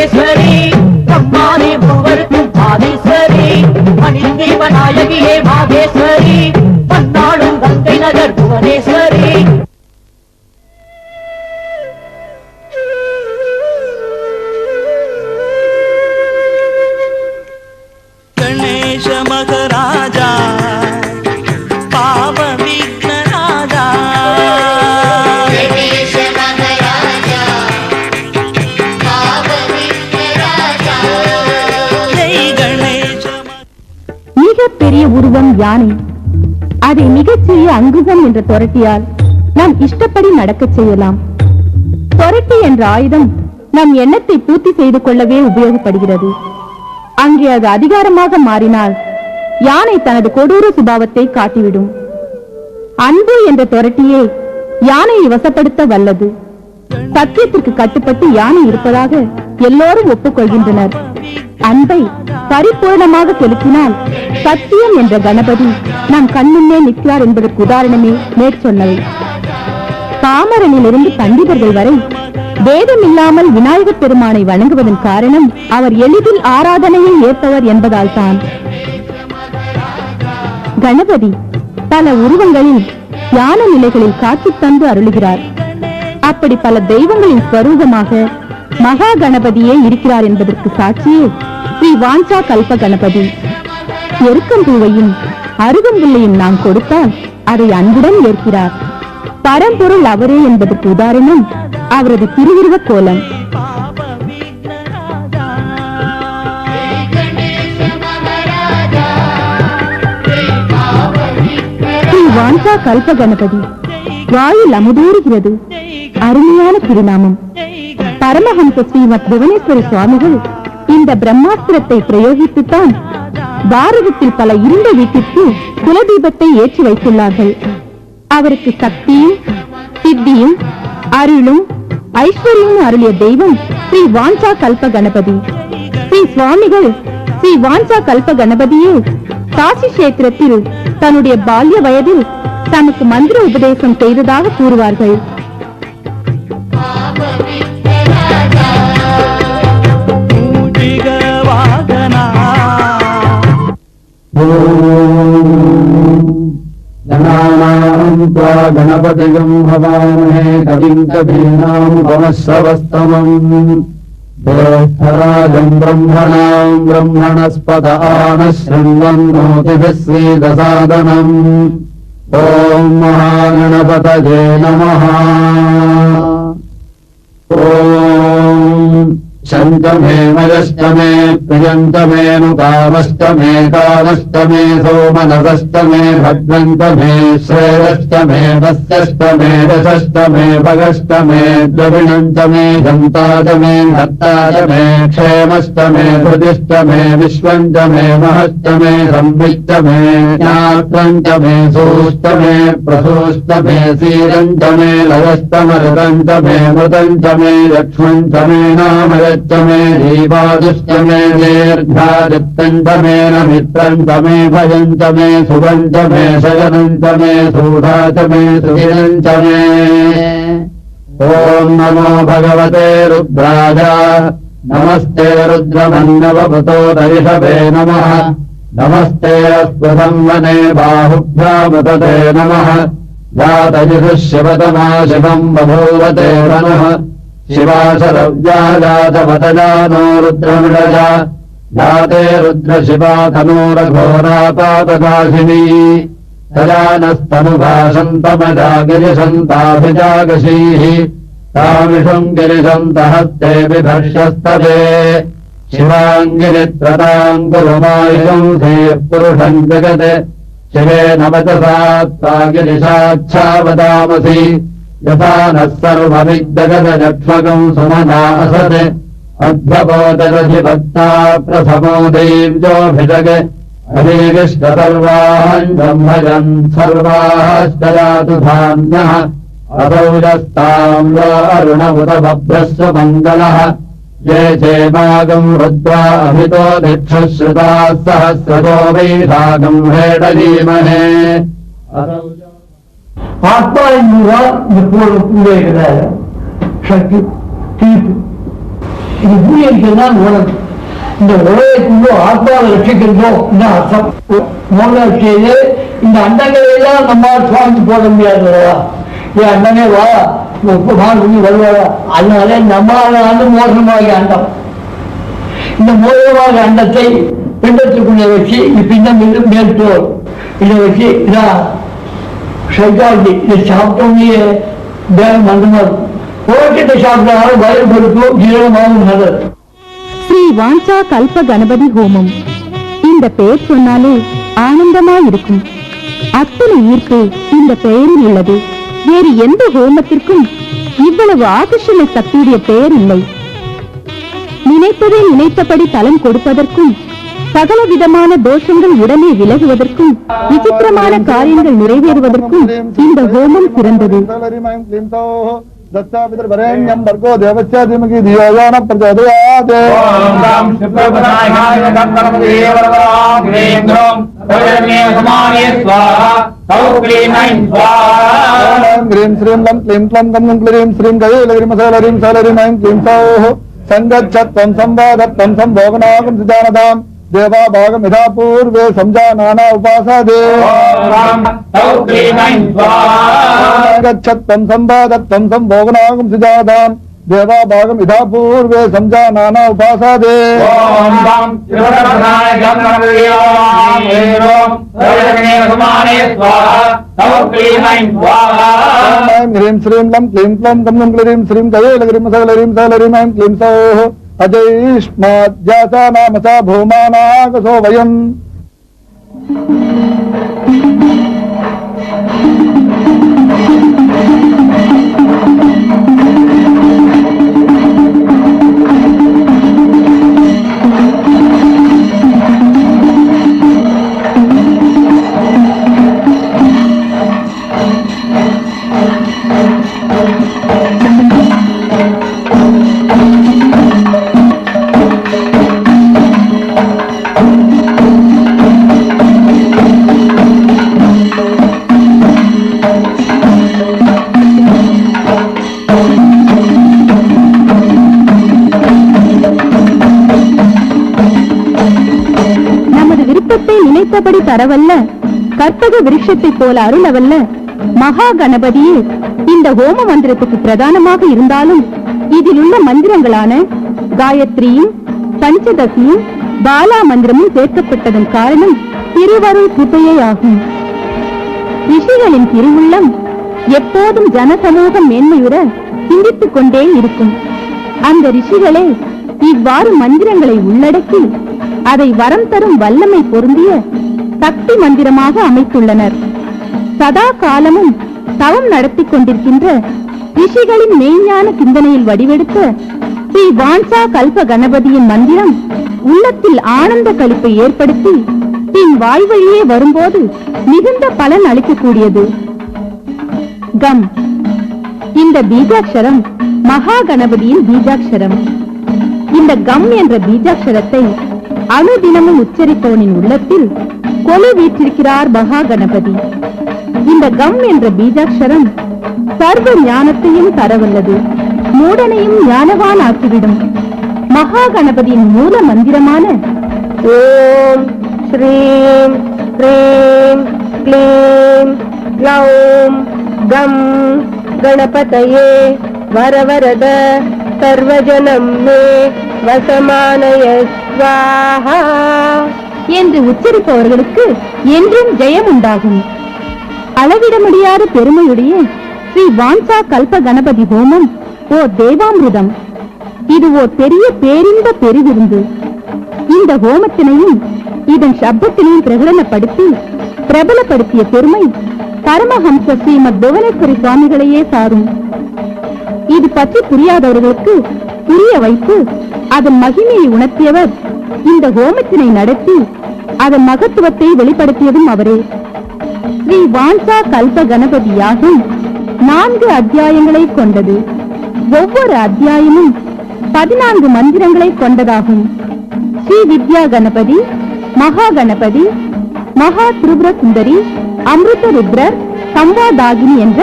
மகேஸ்வரி அம்மானே மூவருக்கும் ஆதீஸ்வரி மணிதீப நாயகியே மாகேஸ்வரி பன்னாடும் கங்கை நகர் புவனேஸ்வரி. गणेश मगराजा पाप विघ्न राजा गणेश मगराजा पाप विघ्न राजा जय गणेश. மிகப் பெரிய உருவம் யானை, அதை மிகச்சிறிய அங்குசம் என்ற தொரட்டியால் நாம் இஷ்டப்படி நடக்கச் செய்யலாம். தொரட்டி என்ற ஆயுதம் நம் எண்ணத்தை பூர்த்தி செய்து கொள்ளவே உபயோகப்படுகிறது. அங்கே அது அதிகாரமாக மாறினால் யானை தனது கொடூர சுபாவத்தை காட்டிவிடும். அன்பு என்ற தொரட்டியே யானையை வசப்படுத்த வல்லது. சத்தியத்திற்கு கட்டுப்பட்டு யானை இருப்பதாக எல்லோரும் ஒப்புக்கொள்கின்றனர். அன்பை பரிபூர்ணமாக செலுத்தினால் சத்தியம் என்ற கணபதி நம் கண்முன்னே நிற்கிறார் என்பதற்கு உதாரணமே மேற்சொன்னவை. பாமரனிலிருந்து பண்டிதர்கள் வரை வேதம் இல்லாமல் விநாயகப் பெருமானை வணங்குவதன் காரணம் அவர் எளிதில் ஆராதனையை ஏற்பவர் என்பதால் தான். கணபதி பல உருவங்களில் ஞான நிலைகளில் காட்சி தந்து அருளுகிறார். அப்படி பல தெய்வங்களின் ஸ்வரூபமாக மகா கணபதியே இருக்கிறார் என்பதற்கு சாட்சியே ஸ்ரீ வாஞ்சா கல்ப கணபதி. எருக்கம்பூவையும் அருகம்புல்லையும் நாம் கொடுத்தால் அதை அன்புடன் ஏற்கிறார். பரம்பொருள் அவரே என்பதற்கு உதாரணம் அவரது திருவுருவ கோலம். ஸ்ரீ வாஞ்சா கல்ப கணபதி வாயில் அமுதூறுகிறது. அருமையான திருநாமம். பரமஹம்ச ஸ்ரீமத் புவனேஸ்வர சுவாமிகள் இந்த பிரம்மாஸ்திரத்தை பிரயோகித்துத்தான் பாரதத்தில் பல இருண்ட வீட்டிற்கு குலதீபத்தை ஏற்றி வைத்துள்ளார்கள். அவருக்கு சக்தியும் சித்தியும் அருளும் ஐஸ்வர்யம் அருளிய தெய்வம் ஸ்ரீ வாஞ்சா கல்ப கணபதி. ஸ்ரீ சுவாமிகள் ஸ்ரீ வாஞ்சா கல்ப கணபதியே காசி கஷேத்திரத்தில் தன்னுடைய பால்ய வயதில் தனக்கு மந்திர உபதேசம் செய்ததாக கூறுவார்கள். गणपतिगं हवामहे कविं कवीनामुपमश्रवस्तमम् ज्येष्ठराजं ब्रह्मणां ब्रह्मणस्पत आनः शृण्वन्नोतिभिः श्रीदसादनम् ॐ महागणपतये नमः। ॐ शन्तमे मयष्टमे प्रियन्तमे नुकामष्टमे कामष्टमे सोमनसष्टमे भद्रन्तमे श्रेयष्टमे वस्यष्टमे दशष्टमे भगष्टमे द्रविणन्तमे दन्तादमे भक्तादमे क्षेमष्टमे हृदिष्टमे विश्वन्तमे महष्टमे संविष्टमे ज्ञात्रन्तमे सूष्टमे प्रसूष्टमे सीरन्तमे लयष्टमरुदन्तमे मृदन्तमे लक्ष्मन्तमे नामय मे दीवादुष्टमे दीर्घादित्यन्तमे न मित्रन्तमे भयन्तमे सुवन्तमे शयनन्तमे सूढातमे सुखिनन्तमे। ॐ नमो भगवते रुद्राय नमस्ते रुद्रमन्नवभूतो ऋषभे नमः नमस्ते अश्वसंवने बाहुभ्यामुदते नमः जातजिषुः शिवतमा शिवम् बभूवते वनः शिवाशरव्या जातवतजानो रुद्रमृडजा जाते रुद्रशिवा तनूरघोरापातदाशिनी तजानस्तनुभाषन्तमजा गिरिशन्ताभिजागशीः तामिषुम् गिरिशन्तहस्ते बिभर्षस्तवे शिवाङ्गिरित्रताम् गुरुमायुषम् धीः पुरुषम् जगते शिवेन वचसा त्वा गिरिशाच्छावदामसि यथा नः सर्वविद्जगदजक्ष्मकम् सुमना असते अध्यबोधरधिभक्ता प्रथमो देव्योऽभिषग हरिविष्टसर्वान् ब्रह्मजन् सर्वाश्चरातु धान्यः असौजस्ताम् वा अरुणमुत बभ्रस्व मङ्गलः ये चेमागम् रुद्रा अभितो दिक्षुश्रुताः सहस्रतो वैशाखम् हेडलीमहे आत्मा पूरे शक्ति இது பூமிக்கு தான் உலகம். இந்த உலகத்துக்கு ஆத்மாவை ரட்சிக்கிறதோ இந்த அர்த்தம். மோகத்திலே இந்த அண்டங்களை எல்லாம் நம்மால் சுவாமி போட முடியாதுல்லவா? என் அண்ணனே வா, பண்ணி வருவாரா? அதனால நம்மளால மோசமாக அண்டம். இந்த மோசமாக அண்டத்தை பிண்டத்துக்குள்ளே வச்சு பிண்டம் மேல்தோல் இதை வச்சு இதான் சைக்காலஜி. இதை சாப்பிட்டோன்னே பேரம் மந்தமாக போட்டு சாப்பிட்டாலும் வயிறு பொறுப்பும் ஜீரணமாகவும் நல்லது. ஸ்ரீ வாஞ்சா கல்ப கணபதி ஹோமம். இந்த பெயர் சொன்னாலே ஆனந்தமா இருக்கும். அத்தனை ஈர்ப்பு இந்த பெயரில் உள்ளது. வேறு எந்த ஹோமத்திற்கும் இவ்வளவு ஆகர்ஷண சக்தியுடைய பெயர் இல்லை. நினைப்பதை நினைத்தபடி பலன் கொடுப்பதற்கும் சகல விதமான தோஷங்கள் உடனே விலகுவதற்கும் விசித்திரமான காரியங்கள் நிறைவேறுவதற்கும் இந்த ஹோமம் சிறந்தது. दत्तापितृवरेण्यं भर्गो देवस्य धीमहि धियो यो न प्रचोदयात्। ओम राम शुक्लपदाय गणपतये वरदां ह्रीं ह्रूं वज्रमे समाने स्वाहा तौ क्लीं ऐं स्वाहा। ओम ह्रीं श्रीं लं क्लीं क्लं गं गं क्लीं श्रीं गयेलगिरिं सलरिं सलरिं ऐं क्लीं सौः संगच्छत्वं संवादत्वं संभोगनागं सुजानदां देवा भागमिधा पूर्वे समजानाना उपासदे। ओम तौ क्लीं ऐं स्वाहा। गच्छत्वं संवादत्वं संभोगनागं सुजानदां देवा भागमिधा पूर्वे समजानाना उपासदे। ओम राम त्रिवरपदाय गणपतये समाने स्वाहा तौ क्लीं ऐं स्वाहा। ओम ह्रीं श्रीं लं क्लीं क्लं गं गं क्लीं श्रीं गयेलगिरिं सलरिं ऐं क्लीं सौः अजयिष्माद्यासा नामसा भूमानागसो वयम्। நினைத்தபடி தரவல்ல கற்பக விருட்சத்தை போல அருளவல்ல மகா கணபதியே இந்த ஹோம மந்திரத்துக்கு பிரதானமாக இருந்தாலும் இதில் உள்ள மந்திரங்களான காயத்ரியும் பஞ்சதசியும் பாலா மந்திரமும் சேர்க்கப்பட்டதன் காரணம் திருவருள் கிருபையே ஆகும். ரிஷிகளின் திருவுள்ளம் எப்போதும் ஜனசமூகம் மேன்மையுற சிந்தித்துக் கொண்டே இருக்கும். அந்த ரிஷிகளே இவ்வாறு மந்திரங்களை உள்ளடக்கி அதை வரம் தரும் வல்லமை பொருந்திய சக்தி மந்திரமாக அமைத்துள்ளனர். சதா காலமும் தவம் நடத்தி கொண்டிருக்கின்ற ரிஷிகளின் மெய்ஞான சிந்தனையில் வடிவெடுத்த ஸ்ரீ வாஞ்சா கல்ப கணபதியின் மந்திரம் உள்ளத்தில் ஆனந்த களிப்பை ஏற்படுத்தி பின் வாய்வழியே வரும்போது மிகுந்த பலன் அளிக்கக்கூடியது. கம். இந்த பீஜாட்சரம் மகா கணபதியின் பீஜாட்சரம். இந்த கம் என்ற பீஜாட்சரத்தை அனுதினமும் உச்சரிப்பவனின் உள்ளத்தில் கொலு வீற்றிருக்கிறார் மகா கணபதி. இந்த கம் என்ற பீஜாட்சரம் சர்வ ஞானத்தையும் தரவல்லது, மூடனையும் ஞானவான் ஆக்கிவிடும். மகா கணபதியின் மூல மந்திரமான ஓம் ஸ்ரீம் க்ரீம் க்ளீம் க்ளௌம் கம் கணபதயே வரவரத சர்வஜனம் மே வசமானய ஸ்வாஹா என்று உச்சரிப்பவர்களுக்கு என்றும் ஜெயம் உண்டாகும். அளவிட முடியாத பெருமையுடைய ஸ்ரீ வாஞ்சா கல்ப கணபதி ஹோமம் ஓ தேவாமிருதம். இது ஓர் பெரிய பேரின்ப பெருவிருந்து. இந்த ஹோமத்தினையும் இதன் சப்தத்தினையும் பிரகடனப்படுத்தி பிரபலப்படுத்திய பெருமை பரமஹம்ச ஸ்ரீமத் புவனேஸ்வரி சுவாமிகளையே சாரும். இது பற்றி புரியாதவர்களுக்கு புரிய வைத்து அதன் மகிமையை உணர்த்தியவர் இந்த ஹோமத்தினை நடத்தி அதன் மகத்துவத்தை வெளிப்படுத்தியதும் அவரே. ஸ்ரீ வாஞ்சா கல்ப கணபதி யாகம் 4 அத்தியாயங்களை கொண்டது. ஒவ்வொரு அத்தியாயமும் 14 மந்திரங்களை கொண்டதாகும். ஸ்ரீ வித்யா கணபதி, மகா கணபதி, மகா திரிபுர சுந்தரி, அமிர்த ருத்ரர், சம்வாதாகினி என்ற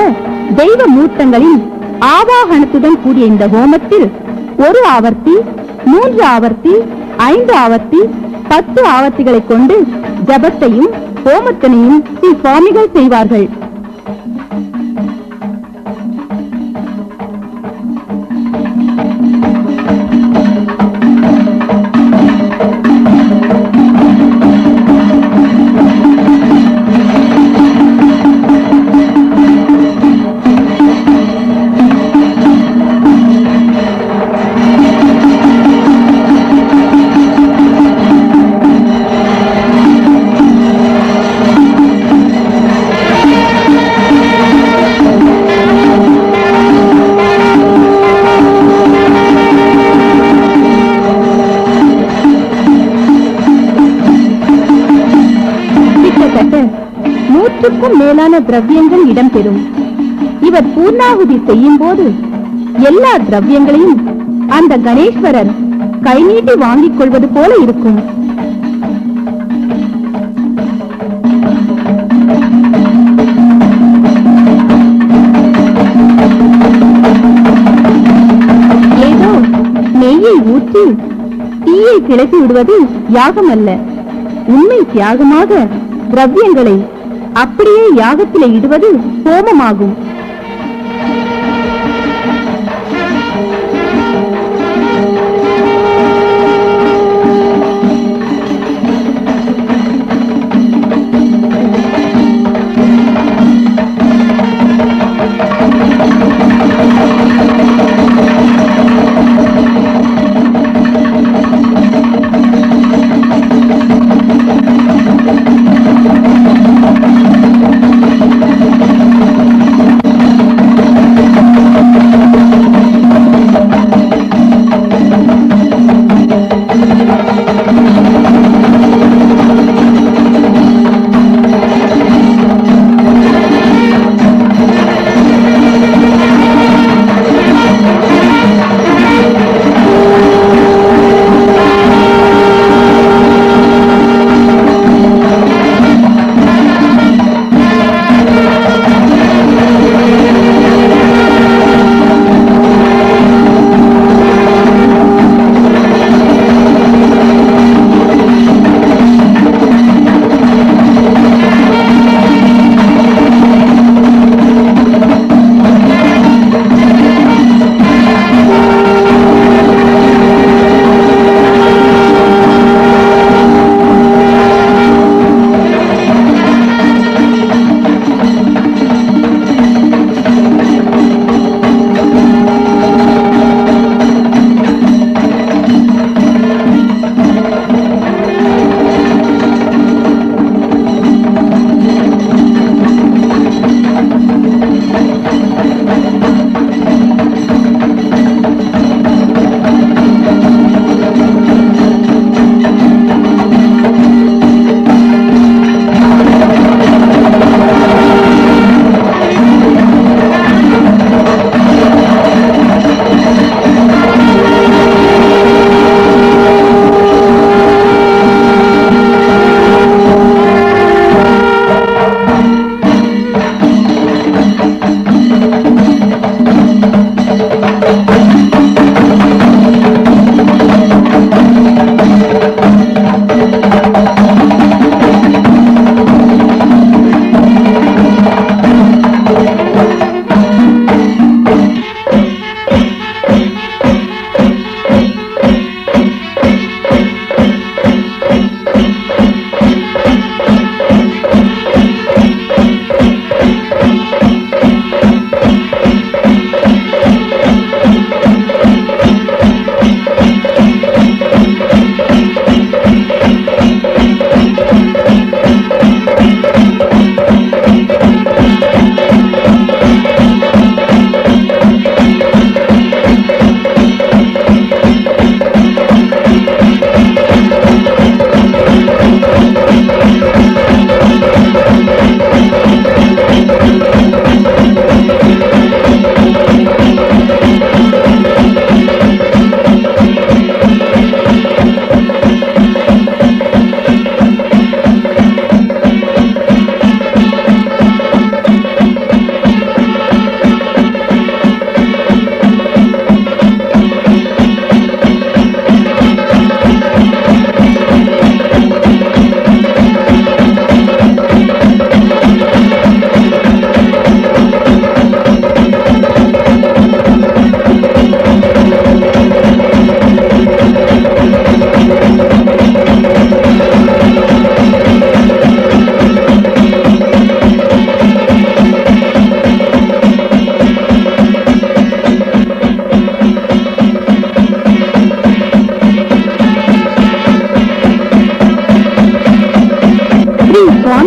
தெய்வ மூர்த்தங்களின் ஆவாகனத்துடன் கூடிய இந்த ஹோமத்தில் ஒரு ஆவர்த்தி 3 ஆவர்த்தி 5 ஆவர்த்தி 10 ஆவர்த்திகளை கொண்டு ஜபத்தையும் ஹோமத்தினையும் ஸ்ரீ சுவாமிகள் செய்வார்கள். மேலான திரவியங்கள் இடம்பெறும். இவர் பூர்ணாகுதி செய்யும் போது எல்லா திரவியங்களையும் அந்த கணேஸ்வரர் கை நீட்டி வாங்கிக் கொள்வது போல இருக்கும். ஏதோ நெய்யை ஊற்றி தீயை கிளப்பி விடுவது யாகம் அல்ல. உண்மை தியாகமாக திரவியங்களை அப்படியே யாகத்திலே இடுவது ஹோமமாகும்.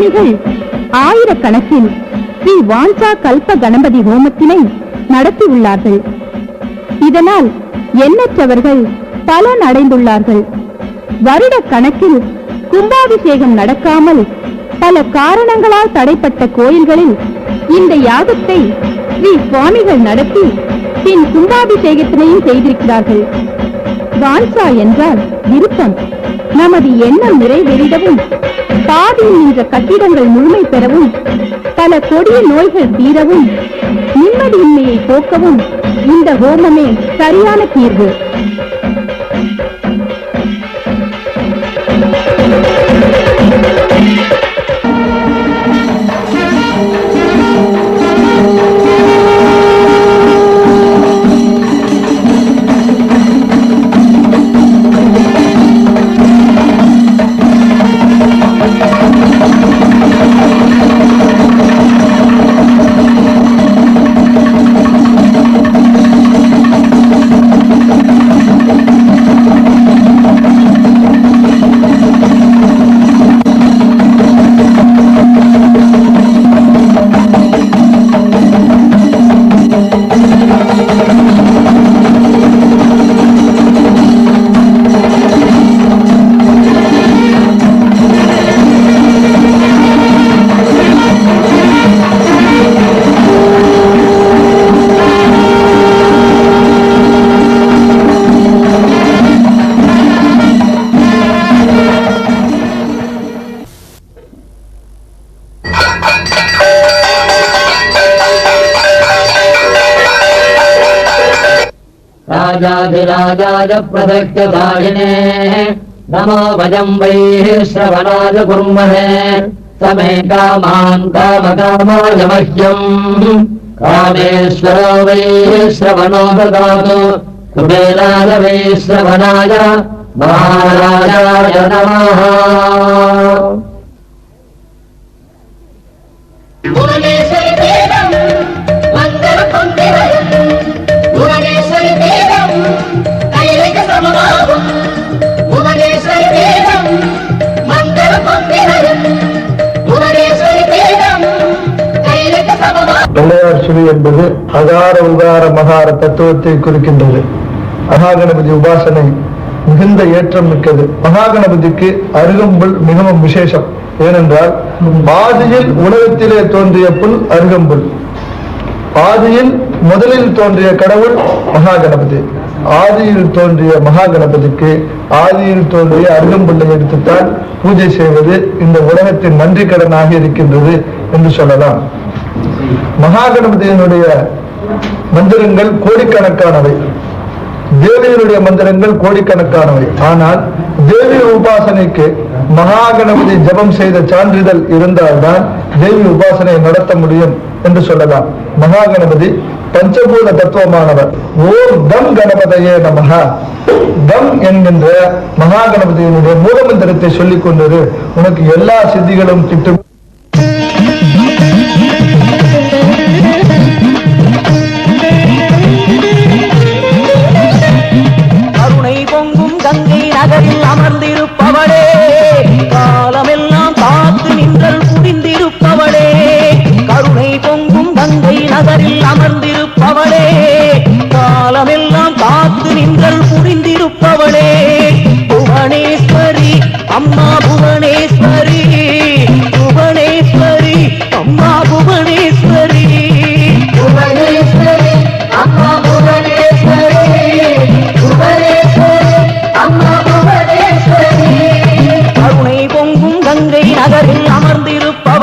சுவாமிகள் ஆயிரக்கணக்கில் ஸ்ரீ வாஞ்சா கல்ப கணபதி ஹோமத்தினை நடத்தியுள்ளார்கள். இதனால் எண்ணற்றவர்கள் பலன் அடைந்துள்ளார்கள். வருட கணக்கில் கும்பாபிஷேகம் நடக்காமல் பல காரணங்களால் தடைப்பட்ட கோயில்களில் இந்த யாகத்தை ஸ்ரீ சுவாமிகள் நடத்தி பின் கும்பாபிஷேகத்தினையும் செய்திருக்கிறார்கள். வாஞ்சா என்றால் விருப்பம். நமது எண்ணம் நிறைவேறிடவும், பாதியில் நின்ற கட்டிடங்கள் முழுமை பெறவும், பல கொடிய நோய்கள் தீரவும், நிம்மதியின்மையை போக்கவும் இந்த ஹோமமே சரியான தீர்வு. राजाधिराजाय प्रदक्षदायिने नमो भजं वै श्रवणाय कुर्महे समे कामान् कामकामाय मह्यम् कामेश्वरो वै श्रवणो ददातु कुबेराय वै श्रवणाय महाराजाय नमः। भुवनेश्वरि देवं मङ्गलकुण्डिवयं भुवनेश्वरि देवं कैलकसमवाहं भुवनेश्वरि देवं मङ्गलकुण्डिवयं भुवनेश्वरि देवं कैलकसमवाहं। பிள்ளையார் சுழி என்பது அகார உகார மகார தத்துவத்தை குறிக்கின்றது. மகாகணபதி உபாசனை மிகுந்த ஏற்றம் மிக்கது. மகாகணபதிக்கு அருகம்புல் மிகவும் விசேஷம். ஏனென்றால் ஆதியில் உலகத்திலே தோன்றிய புல் அருகம்புல். ஆதியில் முதலில் தோன்றிய கடவுள் மகாகணபதி. ஆதியில் தோன்றிய மகாகணபதிக்கு ஆதியில் தோன்றிய அருகம்புல்லை எடுத்துத்தான் பூஜை செய்வது இந்த உலகத்தின் நன்றி கடனாக இருக்கின்றது என்று சொல்லலாம். மகாகணபதியினுடைய மந்திரங்கள் கோடிக்கணக்கானவை, தேவியருடைய மந்திரங்கள் கோடிக்கணக்கானவை. ஆனால் தேவி உபாசனைக்கு மகாகணபதி ஜபம் செய்த சான்றிதழ் இருந்தால்தான் தேவி உபாசனை நடத்த முடியும் என்று சொல்லலாம். மகாகணபதி பஞ்சபூத தத்துவமானவர். ஓம் தம் கணபதையே நமஹ. தம் என்கின்ற மகாகணபதியினுடைய மூலமந்திரத்தை சொல்லிக் கொண்டது உனக்கு எல்லா சித்திகளும் கிட்டும். கங்கை நகரில் அமர்ந்திருப்பவளே, காலமெல்லாம் காத்து நின்றல் புரிந்திருப்பவளே, கருணை பொங்கும் கங்கை நகரில் அமர்ந்திருப்பவளே, காலமெல்லாம் காத்து நின்றல் புரிந்திருப்பவளே, புவனேஸ்வரி அம்மா புவனேஸ்வரி, புவனேஸ்வரி அம்மா புவனேஸ்வரி, புவனேஸ்வரி அம்மா புவனேஸ்வரி, புவனேஸ்வரி அம்மா புவனேஸ்வரி. கருணை பொங்கும் கங்கை நகரில் அமர்ந்திருப்பவளே,